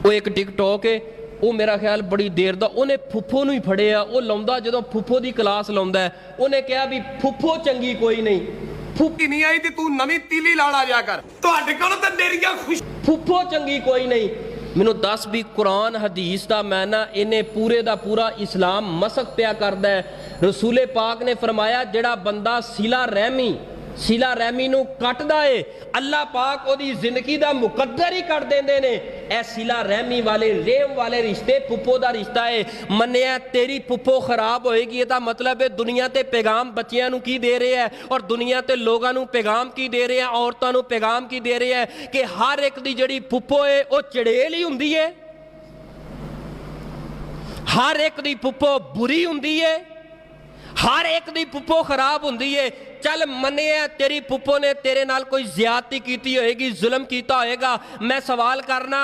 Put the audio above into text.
वो एक टिकटॉक है, वो मेरा ख्याल बड़ी देर दा उन्हें फुफो नूं ही फड़िया। वो लाउंदा जदों फुफो दी क्लास लाउंदा है, उन्हें कहा भी फुफो चंगी कोई नहीं, फुफी नहीं आई ते तू नवीं तीली लाड़ा जा कर। तुहाडे कोल तां मेरियां खुश फुफो चंगी कोई नहीं। मैनू दस भी कुरान हदीस का मैं ना इन्हें पूरे का पूरा इस्लाम मसक पिया करदा है। रसूले पाक ने फरमाया जेड़ा बंदा सिला रहमी नू कटदा है, अल्लाह पाक ओदी जिंदगी का मुकद्दर ही कर देंदे ने। ए सिला रहमी वाले रेम वाले रिश्ते फुफो का रिश्ता है। मन्निया तेरी फुफो खराब होएगी, ये मतलब है दुनिया ते पैगाम बच्चियां नू की दे रहे हैं और दुनिया ते लोगों नू पैगाम की दे रहे हैं, औरतों नू पैगाम की दे रहे हैं कि हर एक दी जड़ी फुफो है वो चड़ेल ही हुंदी है, हर एक दी फुफो बुरी हुंदी है, हर एक दी फुफो खराब हुंदी है। चल मन्निया तेरी फुफो ने तेरे नाल कोई ज्यादती की होएगी, जुल्म किया होएगा, मैं सवाल करना